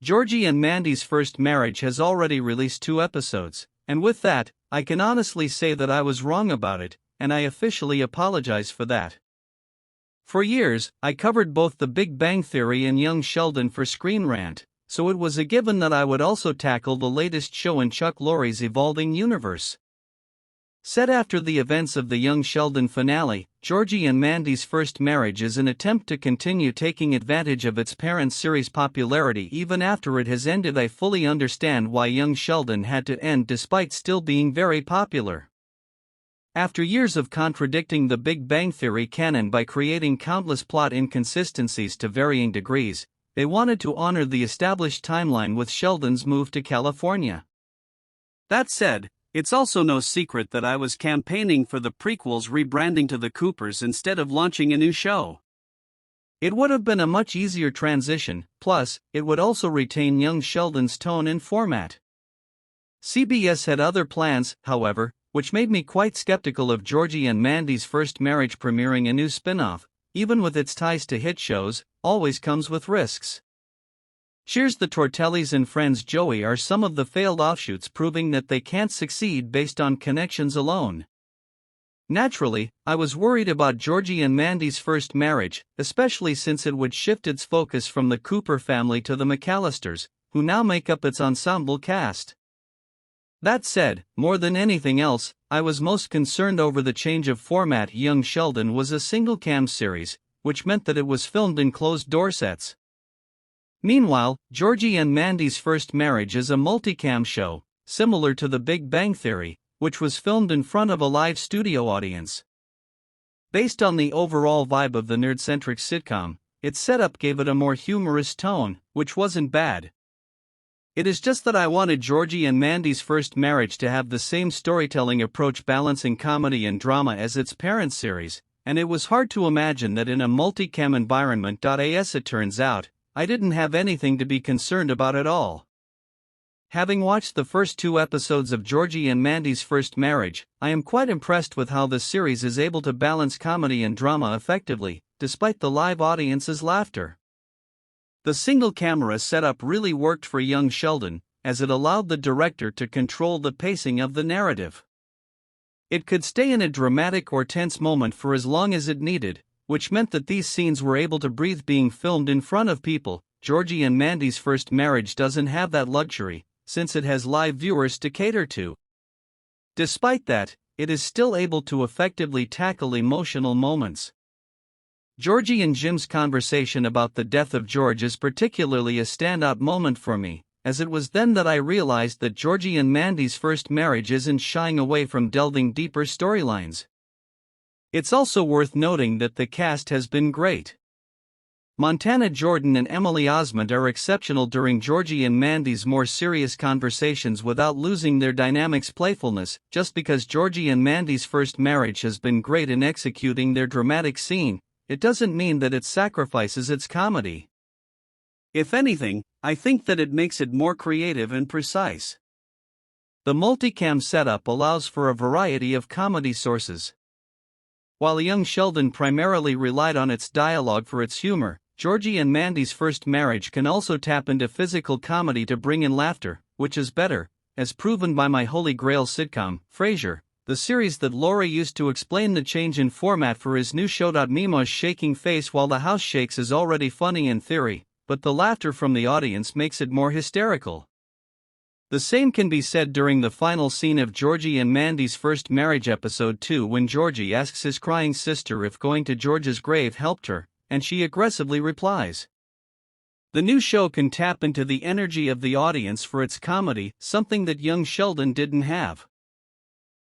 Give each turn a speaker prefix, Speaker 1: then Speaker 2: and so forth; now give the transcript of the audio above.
Speaker 1: Georgie and Mandy's First Marriage has already released 2 episodes, and with that, I can honestly say that I was wrong about it, and I officially apologize for that. For years, I covered both The Big Bang Theory and Young Sheldon for Screen Rant, so it was a given that I would also tackle the latest show in Chuck Lorre's evolving universe. Set after the events of the Young Sheldon finale, Georgie and Mandy's First Marriage is an attempt to continue taking advantage of its parent series' popularity even after it has ended. I fully understand why Young Sheldon had to end despite still being very popular. After years of contradicting the Big Bang Theory canon by creating countless plot inconsistencies to varying degrees, they wanted to honor the established timeline with Sheldon's move to California. That said, it's also no secret that I was campaigning for the prequels rebranding to the Coopers instead of launching a new show. It would have been a much easier transition, plus, it would also retain Young Sheldon's tone and format. CBS had other plans, however, which made me quite skeptical of Georgie and Mandy's First Marriage premiering a new spin-off. Even with its ties to hit shows, always comes with risks. Cheers, the Tortellis and Friends Joey are some of the failed offshoots, proving that they can't succeed based on connections alone. Naturally, I was worried about Georgie and Mandy's First Marriage, especially since it would shift its focus from the Cooper family to the McAllisters, who now make up its ensemble cast. That said, more than anything else, I was most concerned over the change of format. Young Sheldon was a single-cam series, which meant that it was filmed in closed-door sets. Meanwhile, Georgie and Mandy's First Marriage is a multicam show, similar to The Big Bang Theory, which was filmed in front of a live studio audience. Based on the overall vibe of the nerd-centric sitcom, its setup gave it a more humorous tone, which wasn't bad. It is just that I wanted Georgie and Mandy's First Marriage to have the same storytelling approach, balancing comedy and drama, as its parent series, and it was hard to imagine that in a multicam environment. As it turns out, I didn't have anything to be concerned about at all. Having watched the first 2 episodes of Georgie and Mandy's First Marriage, I am quite impressed with how the series is able to balance comedy and drama effectively, despite the live audience's laughter. The single-camera setup really worked for Young Sheldon, as it allowed the director to control the pacing of the narrative. It could stay in a dramatic or tense moment for as long as it needed, which meant that these scenes were able to breathe being filmed in front of people. Georgie and Mandy's First Marriage doesn't have that luxury, since it has live viewers to cater to. Despite that, it is still able to effectively tackle emotional moments. Georgie and Jim's conversation about the death of George is particularly a standout moment for me, as it was then that I realized that Georgie and Mandy's First Marriage isn't shying away from delving deeper storylines. It's also worth noting that the cast has been great. Montana Jordan and Emily Osment are exceptional during Georgie and Mandy's more serious conversations without losing their dynamic's playfulness. Just because Georgie and Mandy's First Marriage has been great in executing their dramatic scene, it doesn't mean that it sacrifices its comedy. If anything, I think that it makes it more creative and precise. The multicam setup allows for a variety of comedy sources. While Young Sheldon primarily relied on its dialogue for its humor, Georgie and Mandy's First Marriage can also tap into physical comedy to bring in laughter, which is better, as proven by my holy grail sitcom, Frasier, the series that Laurie used to explain the change in format for his new show. Mima's shaking face while the house shakes is already funny in theory, but the laughter from the audience makes it more hysterical. The same can be said during the final scene of Georgie and Mandy's First Marriage episode 2, when Georgie asks his crying sister if going to George's grave helped her, and she aggressively replies. The new show can tap into the energy of the audience for its comedy, something that Young Sheldon didn't have.